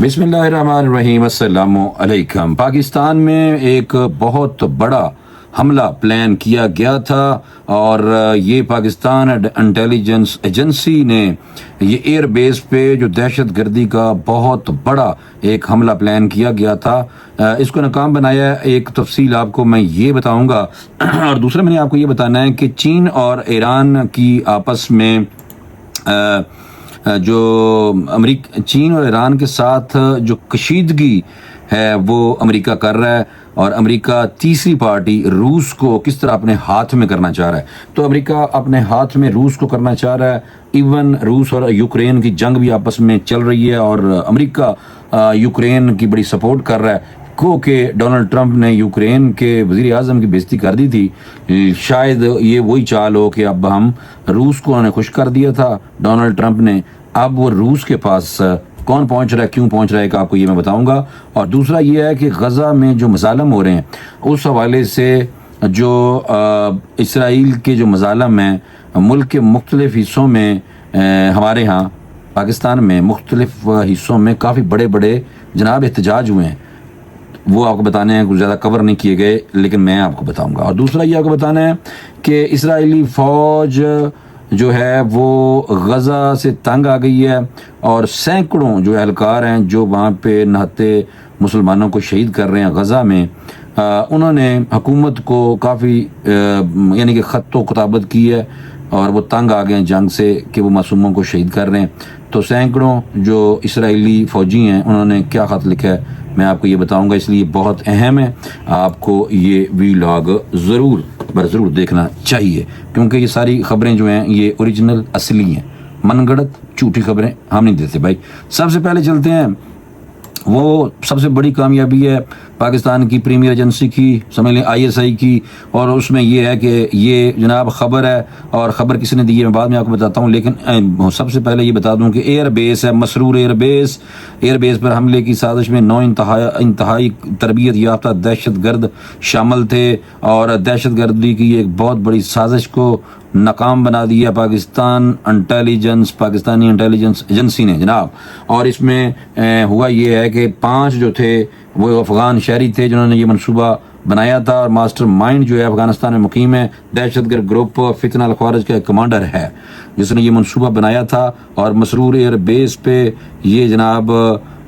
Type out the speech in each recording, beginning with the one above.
بسم اللہ الرحمن الرحیم، السلام علیکم۔ پاکستان میں ایک بہت بڑا حملہ پلان کیا گیا تھا اور یہ پاکستان انٹیلیجنس ایجنسی نے یہ ایئر بیس پہ جو دہشت گردی کا بہت بڑا ایک حملہ پلان کیا گیا تھا، اس کو ناکام بنایا۔ ایک تفصیل آپ کو میں یہ بتاؤں گا اور دوسرا میں نے آپ کو یہ بتانا ہے کہ چین اور ایران کی آپس میں جو چین اور ایران کے ساتھ جو کشیدگی ہے وہ امریکہ کر رہا ہے، اور امریکہ تیسری پارٹی روس کو کس طرح اپنے ہاتھ میں کرنا چاہ رہا ہے۔ تو امریکہ اپنے ہاتھ میں روس کو کرنا چاہ رہا ہے، ایون روس اور یوکرین کی جنگ بھی آپس میں چل رہی ہے اور امریکہ یوکرین کی بڑی سپورٹ کر رہا ہے۔ کہ ڈونلڈ ٹرمپ نے یوکرین کے وزیر اعظم کی بےعزتی کر دی تھی، شاید یہ وہی چال ہو کہ اب ہم روس کو انہوں نے خوش کر دیا تھا ڈونلڈ ٹرمپ نے، اب وہ روس کے پاس کون پہنچ رہا ہے، کیوں پہنچ رہا ہے، کہ آپ کو یہ میں بتاؤں گا۔ اور دوسرا یہ ہے کہ غزہ میں جو مظالم ہو رہے ہیں اس حوالے سے جو اسرائیل کے جو مظالم ہیں ملک کے مختلف حصوں میں، ہمارے ہاں پاکستان میں مختلف حصوں میں کافی بڑے بڑے جناب احتجاج ہوئے ہیں، وہ آپ کو بتانے ہیں، کچھ زیادہ کور نہیں کیے گئے لیکن میں آپ کو بتاؤں گا۔ اور دوسرا یہ آپ کو بتانا ہے کہ اسرائیلی فوج جو ہے وہ غزہ سے تنگ آ گئی ہے اور سینکڑوں جو اہلکار ہیں جو وہاں پہ نہتے مسلمانوں کو شہید کر رہے ہیں غزہ میں، انہوں نے حکومت کو کافی یعنی کہ خط و کتابت کی ہے اور وہ تنگ آ گئے ہیں جنگ سے کہ وہ معصوموں کو شہید کر رہے ہیں۔ تو سینکڑوں جو اسرائیلی فوجی ہیں انہوں نے کیا خط لکھا ہے میں آپ کو یہ بتاؤں گا، اس لیے بہت اہم ہے، آپ کو یہ ویلاگ ضرور دیکھنا چاہیے، کیونکہ یہ ساری خبریں جو ہیں یہ اوریجنل اصلی ہیں، من گڑت جھوٹی خبریں ہم نہیں دیتے بھائی۔ سب سے پہلے چلتے ہیں، وہ سب سے بڑی کامیابی ہے پاکستان کی پریمیئر ایجنسی کی، سمجھ لیں ISI کی، اور اس میں یہ ہے کہ یہ جناب خبر ہے، اور خبر کس نے دی ہے میں بعد میں آپ کو بتاتا ہوں، لیکن سب سے پہلے یہ بتا دوں کہ ایئر بیس ہے مسرور ایئر بیس پر حملے کی سازش میں 9 انتہائی تربیت یافتہ دہشت گرد شامل تھے، اور دہشت گردی کی ایک بہت بڑی سازش کو ناکام بنا دیا پاکستانی انٹیلیجنس ایجنسی نے جناب۔ اور اس میں ہوا یہ ہے کہ 5 جو تھے وہ افغان شہری تھے جنہوں نے یہ منصوبہ بنایا تھا، اور ماسٹر مائنڈ جو ہے افغانستان میں مقیم ہے، دہشت گرد گروپ فتنہ الخوارج کا ایک کمانڈر ہے جس نے یہ منصوبہ بنایا تھا، اور مسرور ایئر بیس پہ یہ جناب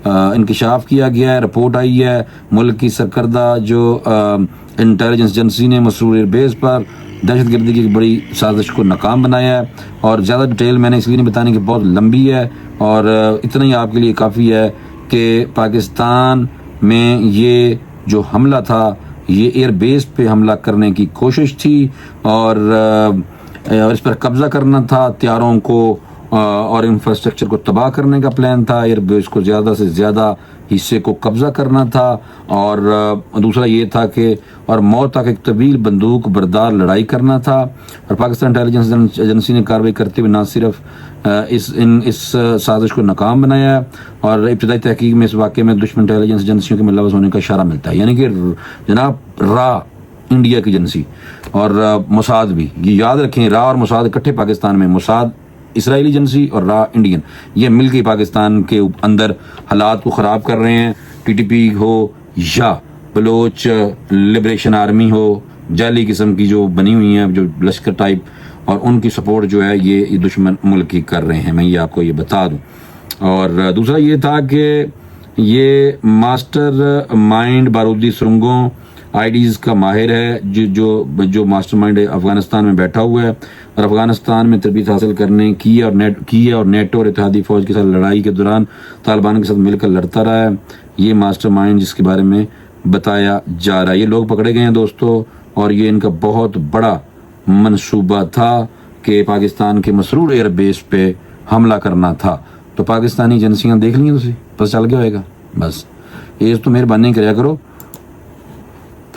انکشاف کیا گیا ہے، رپورٹ آئی ہے۔ ملک کی سرکردہ جو انٹیلیجنس ایجنسی نے مسرور ایئر بیس پر دہشت گردی کی بڑی سازش کو ناکام بنایا ہے، اور زیادہ ڈیٹیل میں نے اس لیے نہیں بتانے کہ بہت لمبی ہے، اور اتنا ہی آپ کے لیے کافی ہے کہ پاکستان میں یہ جو حملہ تھا یہ ایئر بیس پہ حملہ کرنے کی کوشش تھی، اور اس پر قبضہ کرنا تھا، تیاروں کو اور انفراسٹرکچر کو تباہ کرنے کا پلان تھا، ایئر بیس کو زیادہ سے زیادہ حصے کو قبضہ کرنا تھا، اور دوسرا یہ تھا کہ اور موت تک ایک طویل بندوق بردار لڑائی کرنا تھا۔ اور پاکستان انٹیلیجنس ایجنسی نے کارروائی کرتے ہوئے نہ صرف اس سازش کو ناکام بنایا ہے، اور ابتدائی تحقیق میں اس واقعے میں دشمن انٹیلیجنس ایجنسیوں کے ملوث ہونے کا اشارہ ملتا ہے، یعنی کہ جناب را انڈیا کی ایجنسی اور موساد بھی، یہ یاد رکھیں، را اور موساد اکٹھے پاکستان میں، موساد اسرائیلی ایجنسی اور را انڈین، یہ مل کے پاکستان کے اندر حالات کو خراب کر رہے ہیں۔ TTP ہو یا بلوچ لبریشن آرمی ہو، جعلی قسم کی جو بنی ہوئی ہیں جو لشکر ٹائپ، اور ان کی سپورٹ جو ہے یہ دشمن ملک کی کر رہے ہیں، میں یہ آپ کو یہ بتا دوں۔ اور دوسرا یہ تھا کہ یہ ماسٹر مائنڈ بارودی سرنگوں IDs کا ماہر ہے، جو ماسٹر مائنڈ افغانستان میں بیٹھا ہوا ہے، اور افغانستان میں تربیت حاصل کرنے کی اور نیٹو اور اتحادی فوج کے ساتھ لڑائی کے دوران طالبان کے ساتھ مل کر لڑتا رہا ہے، یہ ماسٹر مائنڈ جس کے بارے میں بتایا جا رہا ہے۔ یہ لوگ پکڑے گئے ہیں دوستو، اور یہ ان کا بہت بڑا منصوبہ تھا کہ پاکستان کے مسرور ایئر بیس پہ حملہ کرنا تھا۔ تو پاکستانی ایجنسیاں دیکھ لیں، تسی پتہ چل گیا ہوئے گا، بس یہ تو مہربانی کریا کرو،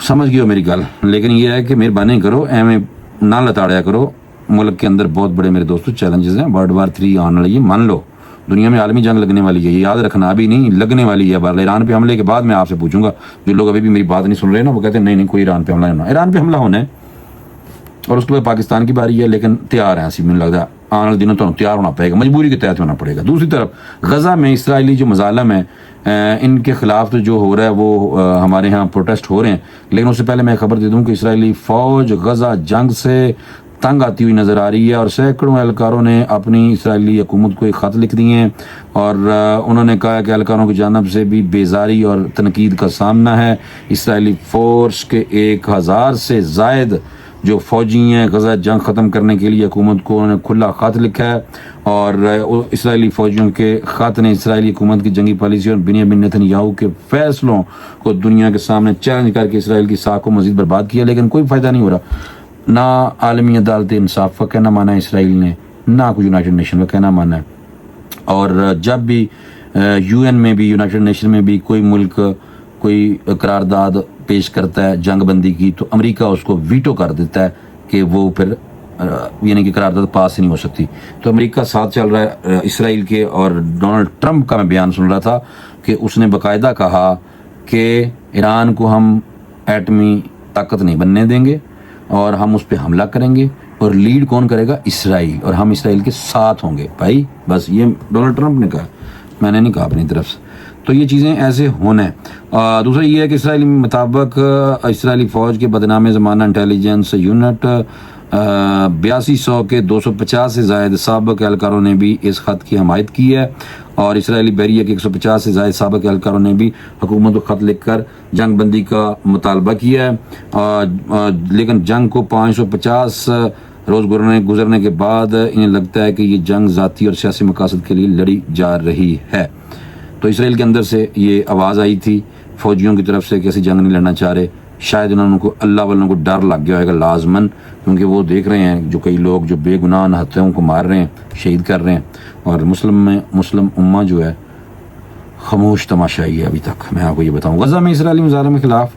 سمجھ گئے ہو میری گل، لیکن یہ ہے کہ مہربانی کرو ایویں نہ لتاڑیا کرو، ملک کے اندر بہت بڑے میرے دوستو چیلنجز ہیں، World War 3 آنے والی ہے، مان لو دنیا میں عالمی جنگ لگنے والی ہے، یہ یاد رکھنا، ابھی نہیں لگنے والی ہے۔ ایران پہ حملے کے بعد میں آپ سے پوچھوں گا، جو لوگ ابھی بھی میری بات نہیں سن رہے نا، وہ کہتے ہیں نہیں کوئی ایران پہ حملہ ہونا ہے، ایران پہ حملہ ہونا ہے، اور اس کے بعد پاکستان کی باری ہے، لیکن تیار ہیں اسی، مجھے لگتا ہے آنے والے دنوں تو تیار ہونا پڑے گا, مجبوری کے تحت ہونا پڑے گا. دوسری طرف غزہ میں اسرائیلی جو مظالم ہیں ان کے خلاف تو جو ہو رہا ہے وہ ہمارے ہاں پروٹیسٹ ہو رہے ہیں, لیکن اس سے پہلے میں خبر دے دوں کہ اسرائیلی فوج غزہ جنگ سے تنگ آتی ہوئی نظر آ رہی ہے, اور سینکڑوں اہلکاروں نے اپنی اسرائیلی حکومت کو ایک خط لکھ دیے ہیں, اور انہوں نے کہا کہ اہلکاروں کی جانب سے بھی بیزاری اور تنقید کا سامنا ہے. اسرائیلی فورس کے 1000 سے زائد جو فوجی ہیں غزہ جنگ ختم کرنے کے لیے حکومت کو انہوں نے کھلا خط لکھا ہے, اور اسرائیلی فوجیوں کے خط نے اسرائیلی حکومت کی جنگی پالیسی اور بنیامین نیتن یاہو کے فیصلوں کو دنیا کے سامنے چیلنج کر کے اسرائیل کی ساکھ کو مزید برباد کیا, لیکن کوئی فائدہ نہیں ہو رہا. نہ عالمی عدالت انصاف کا کہنا مانا ہے اسرائیل نے, نہ کچھ یونائٹڈ نیشن کا کہنا مانا ہے. اور جب بھی یو این میں بھی, یونائٹڈ نیشن میں بھی کوئی ملک کوئی قرارداد پیش کرتا ہے جنگ بندی کی, تو امریکہ اس کو ویٹو کر دیتا ہے کہ وہ پھر یعنی کہ قرارداد پاس نہیں ہو سکتی. تو امریکہ ساتھ چل رہا ہے اسرائیل کے, اور ڈونلڈ ٹرمپ کا میں بیان سن رہا تھا کہ اس نے باقاعدہ کہا کہ ایران کو ہم ایٹمی طاقت نہیں بننے دیں گے اور ہم اس پہ حملہ کریں گے, اور لیڈ کون کرے گا؟ اسرائیل, اور ہم اسرائیل کے ساتھ ہوں گے. بھائی بس یہ ڈونلڈ ٹرمپ نے کہا, میں نے نہیں کہا اپنی طرف سے. تو یہ چیزیں ایسے ہونا ہے. دوسرا یہ ہے کہ اسرائیلی مطابق اسرائیلی فوج کے بدنام زمانہ انٹیلیجنس یونٹ 8200 کے 250 سے زائد سابق اہلکاروں نے بھی اس خط کی حمایت کی ہے, اور اسرائیلی بحریہ کے 150 سے زائد سابق اہلکاروں نے بھی حکومت کو خط لکھ کر جنگ بندی کا مطالبہ کیا ہے. لیکن جنگ کو 550 روز گزرنے کے بعد انہیں لگتا ہے کہ یہ جنگ ذاتی اور سیاسی مقاصد کے لیے لڑی جا رہی ہے. تو اسرائیل کے اندر سے یہ آواز آئی تھی فوجیوں کی طرف سے کہ ایسی جنگ نہیں لڑنا چاہ رہے. شاید انہوں کو اللہ والوں کو ڈر لگ گیا ہوگا لازماً, کیونکہ وہ دیکھ رہے ہیں جو کئی لوگ جو بے گناہ ہتھیاروں کو مار رہے ہیں, شہید کر رہے ہیں, اور مسلم امہ جو ہے خاموش تماشائی ہے ابھی تک. میں آپ کو یہ بتاؤں, غزہ میں اسرائیلی مظالم کے خلاف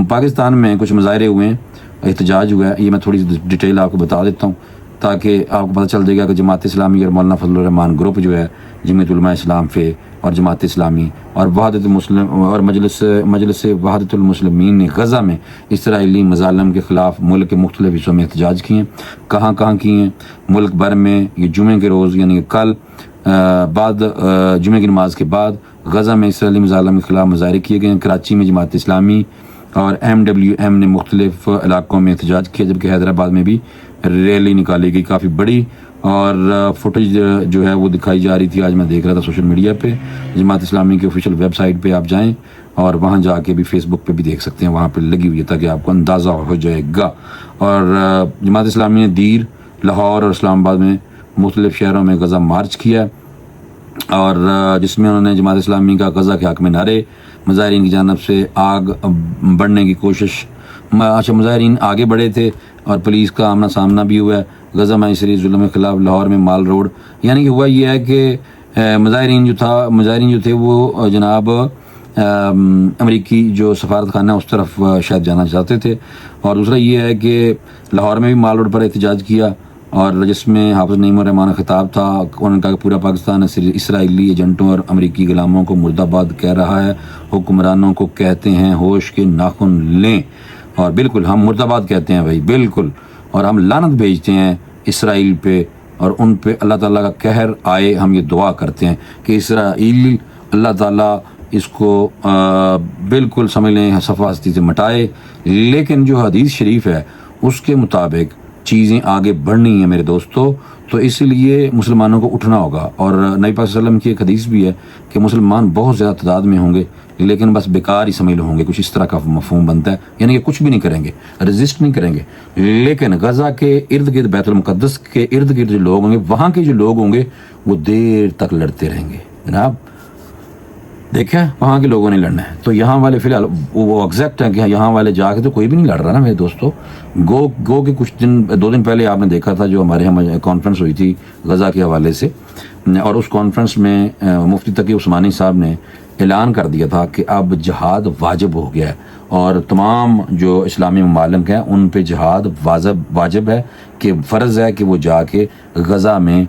پاکستان میں کچھ مظاہرے ہوئے ہیں, احتجاج ہوا ہے. یہ میں تھوڑی سی ڈیٹیل آپ کو بتا دیتا ہوں تاکہ آپ کو پتہ چل جائے گا کہ جماعت اسلامی اور مولانا فضل الرحمان گروپ جو ہے, جمعیت علماء اسلام فے اور جماعت اسلامی اور وحدت المسلم اور مجلس وحدت المسلمین نے غزہ میں اسرائیلی مظالم کے خلاف ملک کے مختلف حصوں میں احتجاج کیے ہیں. کہاں کیے ہیں؟ ملک بھر میں یہ جمعے کے روز یعنی کہ کل بعد جمعے کی نماز کے بعد غزہ میں اسرائیلی مظالم کے خلاف مظاہرے کیے گئے ہیں. کراچی میں جماعت اسلامی اور MWM نے مختلف علاقوں میں احتجاج کیا, جبکہ حیدرآباد میں بھی ریلی نکالی گئی کافی بڑی, اور فوٹیج جو ہے وہ دکھائی جا رہی تھی. آج میں دیکھ رہا تھا سوشل میڈیا پہ, جماعت اسلامی کے آفیشیل ویب سائٹ پہ آپ جائیں اور وہاں جا کے بھی فیس بک پہ بھی دیکھ سکتے ہیں, وہاں پہ لگی ہوئی ہے تاکہ آپ کو اندازہ ہو جائے گا. اور جماعت اسلامی نے دیر, لاہور اور اسلام آباد میں مختلف شہروں میں غزہ مارچ کیا, اور جس میں انہوں نے جماعت اسلامی کا غزہ کے حق میں نعرے, مظاہرین کی جانب سے آگ بڑھنے کی کوشش. اچھا, مظاہرین آگے بڑھے تھے اور پولیس کا آمنا سامنا بھی ہوا ہے. غزہ میں اسرائیلی ظلم کے خلاف لاہور میں مال روڈ, یعنی کہ ہوا یہ ہے کہ مظاہرین جو تھے وہ جناب امریکی جو سفارت خانہ اس طرف شاید جانا چاہتے تھے. اور دوسرا یہ ہے کہ لاہور میں بھی مال روڈ پر احتجاج کیا, اور جس میں حافظ نعیم الرحمان کا خطاب تھا. انہوں نے کہا کہ پورا پاکستان اسرائیلی ایجنٹوں اور امریکی غلاموں کو مرد آباد کہہ رہا ہے. حکمرانوں کو کہتے ہیں ہوش کے ناخن لیں, اور بالکل ہم مرد آباد کہتے ہیں بھائی, بالکل, اور ہم لعنت بھیجتے ہیں اسرائیل پہ, اور ان پہ اللہ تعالیٰ کا قہر آئے. ہم یہ دعا کرتے ہیں کہ اسرائیل اللہ تعالیٰ اس کو بالکل سمجھ لیں صفحہ ہستی سے مٹائے. لیکن جو حدیث شریف ہے اس کے مطابق چیزیں آگے بڑھنی ہیں میرے دوستو, تو اس لیے مسلمانوں کو اٹھنا ہوگا. اور نبی پاک صلی اللہ علیہ وسلم کی ایک حدیث بھی ہے کہ مسلمان بہت زیادہ تعداد میں ہوں گے لیکن بس بیکار ہی سمجھ لو ہوں گے, کچھ اس طرح کا مفہوم بنتا ہے, یعنی کہ کچھ بھی نہیں کریں گے, رزسٹ نہیں کریں گے. لیکن غزہ کے ارد گرد, بیت المقدس کے ارد گرد جو لوگ ہوں گے, وہاں کے جو لوگ ہوں گے وہ دیر تک لڑتے رہیں گے. جناب دیکھیں وہاں کے لوگوں نے لڑنا ہے, تو یہاں والے فی الحال وہ ایگزیکٹ ہے کہ یہاں والے جا کے تو کوئی بھی نہیں لڑ رہا نا میرے دوستو. گو کے کچھ 2 دن پہلے آپ نے دیکھا تھا جو ہمارے یہاں کانفرنس ہوئی تھی غزہ کے حوالے سے, اور اس کانفرنس میں مفتی تقی عثمانی صاحب نے اعلان کر دیا تھا کہ اب جہاد واجب ہو گیا ہے, اور تمام جو اسلامی ممالک ہیں ان پہ جہاد واجب ہے, کہ فرض ہے کہ وہ جا کے غزہ میں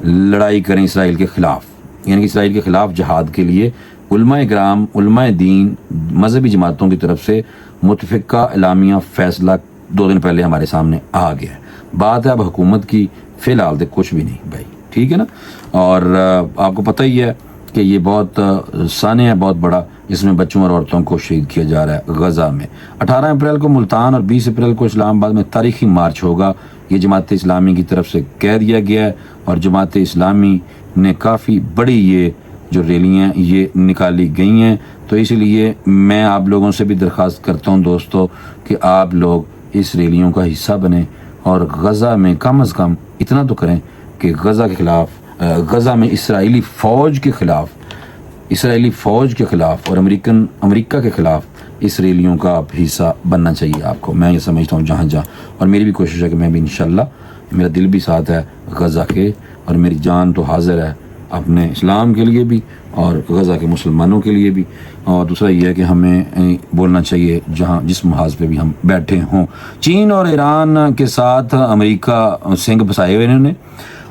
لڑائی کریں اسرائیل کے خلاف. یعنی کہ اسرائیل کے خلاف جہاد کے لیے علماء کرام, علماء دین, مذہبی جماعتوں کی طرف سے متفقہ اعلامیہ فیصلہ 2 دن پہلے ہمارے سامنے آ گیا ہے. بات ہے اب حکومت کی, فی الحال تو کچھ بھی نہیں بھائی، ٹھیک ہے نا. اور آپ کو پتہ ہی ہے کہ یہ بہت سانحہ ہے بہت بڑا، اس میں بچوں اور عورتوں کو شہید کیا جا رہا ہے غزہ میں. 18 اپریل کو ملتان اور 20 اپریل کو اسلام آباد میں تاریخی مارچ ہوگا. یہ جماعت اسلامی کی طرف سے کہہ دیا گیا ہے، اور جماعت اسلامی نے کافی بڑی یہ جو ریلیاں یہ نکالی گئی ہیں. تو اس لیے میں آپ لوگوں سے بھی درخواست کرتا ہوں دوستو کہ آپ لوگ اس ریلیوں کا حصہ بنیں، اور غزہ میں کم از کم اتنا تو کریں کہ غزہ کے خلاف، غزہ میں اسرائیلی فوج کے خلاف اور امریکہ کے خلاف اس ریلیوں کا آپ حصہ بننا چاہیے آپ کو. میں یہ سمجھتا ہوں جہاں اور میری بھی کوشش ہے کہ میں بھی انشاءاللہ، میرا دل بھی ساتھ ہے غزہ کے، اور میری جان تو حاضر ہے اپنے اسلام کے لیے بھی اور غزہ کے مسلمانوں کے لیے بھی. اور دوسرا یہ ہے کہ ہمیں بولنا چاہیے جس محاذ پہ بھی ہم بیٹھے ہوں. چین اور ایران کے ساتھ امریکہ سنگ پھنسائے ہوئے انہوں نے،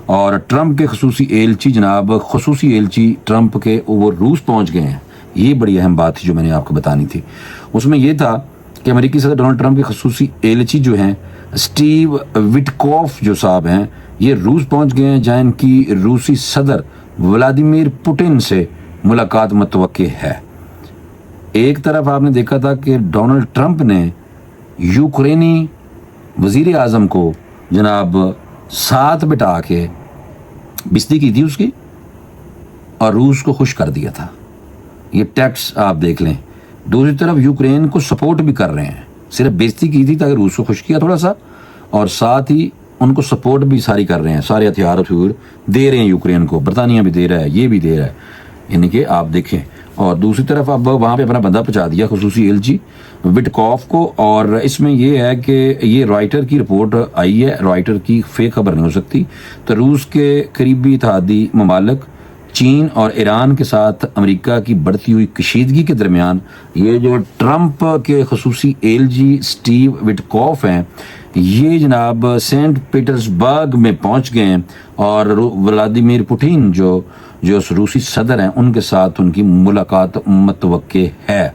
اور ٹرمپ کے خصوصی ایلچی ٹرمپ کے وہ روس پہنچ گئے ہیں. یہ بڑی اہم بات تھی جو میں نے آپ کو بتانی تھی. اس میں یہ تھا کہ امریکی صدر ڈونلڈ ٹرمپ کے خصوصی ایلچی جو ہیں اسٹیو وٹکوف جو صاحب ہیں، یہ روس پہنچ گئے ہیں جہاں ان کی روسی صدر ولادیمیر پوٹن سے ملاقات متوقع ہے. ایک طرف آپ نے دیکھا تھا کہ ڈونلڈ ٹرمپ نے یوکرینی وزیر اعظم کو جناب ساتھ بٹھا کے بستی کی تھی اس کی، اور روس کو خوش کر دیا تھا. یہ ٹیکس آپ دیکھ لیں. دوسری طرف یوکرین کو سپورٹ بھی کر رہے ہیں، صرف بےزتی کی تھی تاکہ روس کو خوش کیا تھوڑا سا، اور ساتھ ہی ان کو سپورٹ بھی ساری کر رہے ہیں، سارے ہتھیار دے رہے ہیں یوکرین کو. برطانیہ بھی دے رہا ہے، یہ بھی دے رہا ہے، یعنی کہ آپ دیکھیں. اور دوسری طرف اب وہاں پہ اپنا بندہ پہنچا دیا خصوصی ایلچی وٹکوف کو. اور اس میں یہ ہے کہ یہ رائٹر کی رپورٹ آئی ہے، رائٹر کی فیک خبر نہیں ہو سکتی. تو روس کے قریبی اتحادی ممالک چین اور ایران کے ساتھ امریکہ کی بڑھتی ہوئی کشیدگی کے درمیان یہ جو ٹرمپ کے خصوصی ایلچی اسٹیو وٹکوف ہیں، یہ جناب سینٹ پیٹرزبرگ میں پہنچ گئے ہیں، اور ولادیمیر پوٹن جو روسی صدر ہیں ان کے ساتھ ان کی ملاقات متوقع ہے.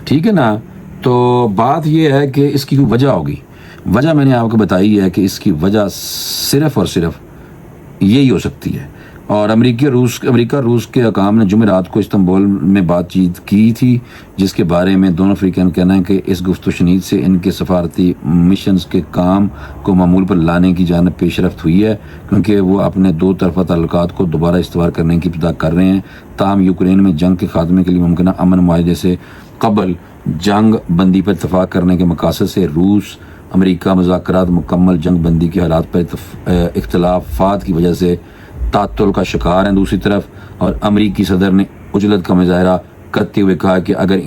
ٹھیک ہے نا. تو بات یہ ہے کہ اس کی کوئی وجہ ہوگی. وجہ میں نے آپ کو بتائی ہے کہ اس کی وجہ صرف اور صرف یہی ہو سکتی ہے. اور امریکہ روس کے حکام نے جمعرات کو استنبول میں بات چیت کی تھی، جس کے بارے میں دونوں فریقین کا کہنا ہے کہ اس گفت و شنید سے ان کے سفارتی مشنز کے کام کو معمول پر لانے کی جانب پیش رفت ہوئی ہے، کیونکہ وہ اپنے دو طرفہ تعلقات کو دوبارہ استوار کرنے کی ابتدا کر رہے ہیں. تاہم یوکرین میں جنگ کے خاتمے کے لیے ممکنہ امن معاہدے سے قبل جنگ بندی پر اتفاق کرنے کے مقاصد سے روس امریکہ مذاکرات مکمل جنگ بندی کے حالات پر اختلافات کی وجہ سے تعطل کا شکار ہیں. دوسری طرف اور امریکی صدر نے عجلت کا مظاہرہ کرتے ہوئے کہا کہ اگر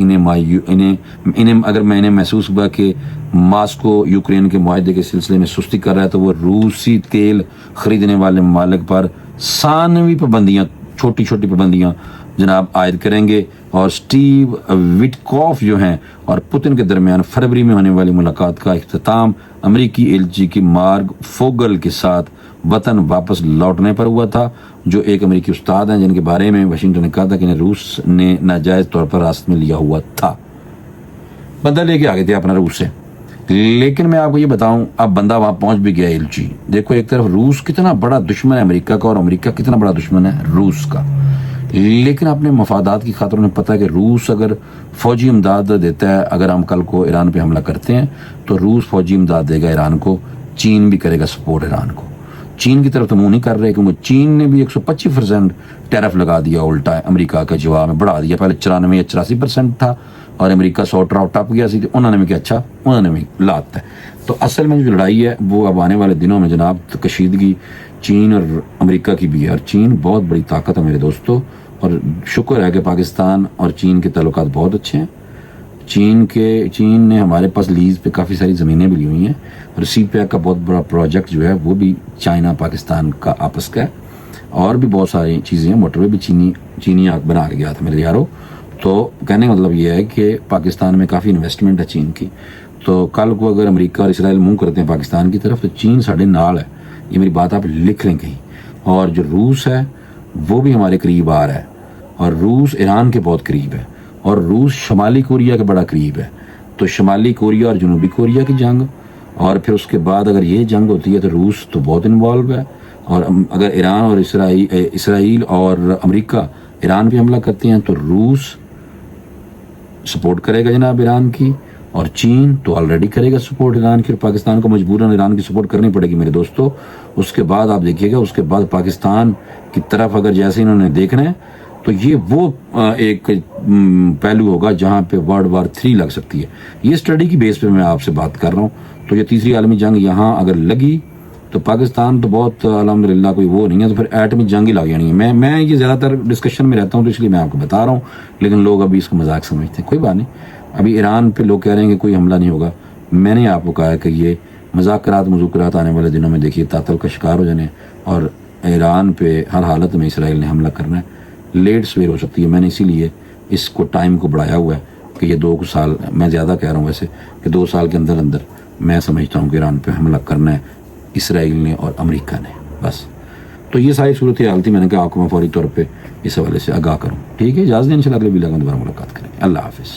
میں انہیں محسوس ہوا کہ ماسکو یوکرین کے معاہدے کے سلسلے میں سستی کر رہا ہے تو وہ روسی تیل خریدنے والے ممالک پر ثانوی پابندیاں، چھوٹی چھوٹی پابندیاں جناب عائد کریں گے. اور اسٹیو وٹکوف جو ہیں اور پوتن کے درمیان فروری میں ہونے والی ملاقات کا اختتام امریکی ایلچی کی مارگ فوگل کے ساتھ وطن واپس لوٹنے پر ہوا تھا، جو ایک امریکی استاد ہیں جن کے بارے میں واشنگٹن نے کہا تھا کہ انہیں روس نے ناجائز طور پر راست میں لیا ہوا تھا. بندہ لے کے آگے تھے اپنا روس سے. لیکن میں آپ کو یہ بتاؤں، اب بندہ وہاں پہنچ بھی گیا ایلچی. دیکھو ایک طرف روس کتنا بڑا دشمن ہے امریکہ کا، اور امریکہ کتنا بڑا دشمن ہے روس کا. لیکن اپنے مفادات کی خاطر انہیں پتہ ہے کہ روس اگر فوجی امداد دیتا ہے، اگر ہم کل کو ایران پہ حملہ کرتے ہیں تو روس فوجی امداد دے گا ایران کو، چین بھی کرے گا سپورٹ ایران کو. چین کی طرف تو منہ نہیں کر رہے، کیونکہ چین نے بھی 125% ٹیرف لگا دیا الٹا امریکہ کا جواب میں بڑھا دیا. پہلے 94 یا 84% تھا اور امریکہ 100 ٹپ گیا سی، انہوں نے بھی کیا اچھا انہوں نے بھی لاتا ہے. تو اصل میں جو لڑائی ہے وہ اب آنے والے دنوں میں جناب کشیدگی چین اور امریکہ کی بھی ہے. اور چین بہت بڑی طاقت ہے میرے دوستو، اور شکر ہے کہ پاکستان اور چین کے تعلقات بہت اچھے ہیں. چین نے ہمارے پاس لیز پہ کافی ساری زمینیں بھی لی ہوئی ہیں، اور سی پیک کا بہت بڑا پروجیکٹ جو ہے وہ بھی چائنا پاکستان کا آپس کا ہے، اور بھی بہت ساری چیزیں ہیں. موٹر وے بھی چینی بنا کے گیا تھا میرے یارو. تو کہنے کا مطلب یہ ہے کہ پاکستان میں کافی انویسٹمنٹ ہے چین کی. تو کل کو اگر امریکہ اور اسرائیل منہ کرتے ہیں پاکستان کی طرف تو چین ساڑھے نال ہے. یہ میری بات آپ لکھ لیں کہیں. اور جو روس ہے وہ بھی ہمارے قریب آ رہا ہے، اور روس ایران کے بہت قریب ہے، اور روس شمالی کوریا کے بڑا قریب ہے. تو شمالی کوریا اور جنوبی کوریا کی جنگ، اور پھر اس کے بعد اگر یہ جنگ ہوتی ہے تو روس تو بہت انوالو ہے، اور اگر ایران اور اسرائیل اور امریکہ ایران پہ حملہ کرتے ہیں تو روس سپورٹ کرے گا جناب ایران کی، اور چین تو آلریڈی کرے گا سپورٹ ایران کی، اور پاکستان کو مجبوراً ایران کی سپورٹ کرنی پڑے گی میرے دوستو۔ اس کے بعد آپ دیکھیے گا، اس کے بعد پاکستان کی طرف اگر جیسے انہوں نے دیکھنا ہے تو یہ وہ ایک پہلو ہوگا جہاں پہ ورلڈ وار 3 لگ سکتی ہے۔ یہ اسٹڈی کی بیس پہ میں آپ سے بات کر رہا ہوں۔ تو یہ تیسری عالمی جنگ یہاں اگر لگی تو پاکستان تو بہت الحمدللہ کوئی وہ نہیں ہے، تو پھر ایٹمی جنگ ہی لگ جانی ہے۔ میں یہ زیادہ تر ڈسکشن میں رہتا ہوں تو اس لیے میں آپ کو بتا رہا ہوں، لیکن لوگ ابھی اس کو مذاق سمجھتے ہیں۔ کوئی بات نہیں، ابھی ایران پہ لوگ کہہ رہے ہیں کہ کوئی حملہ نہیں ہوگا۔ میں نے آپ کو کہا ہے کہ یہ مذاکرات آنے والے دنوں میں دیکھیے تعطل کا شکار ہو جانے ہیں، اور ایران پہ ہر حالت میں اسرائیل نے حملہ کرنا ہے۔ لیٹ سویر ہو سکتی ہے، میں نے اسی لیے اس کو ٹائم کو بڑھایا ہوا ہے کہ یہ 2 سال، میں زیادہ کہہ رہا ہوں ویسے، کہ 2 سال کے اندر اندر میں سمجھتا ہوں کہ ایران پہ حملہ کرنا ہے اسرائیل نے اور امریکہ نے، بس۔ تو یہ ساری صورت حال تھی، میں نے کہا آپ کو میں فوری طور پہ اس حوالے سے آگاہ کروں۔ ٹھیک ہے، اجازت دیں، انشاءاللہ اگلے ویڈیو میں دوبارہ ملاقات کریں۔ اللہ حافظ۔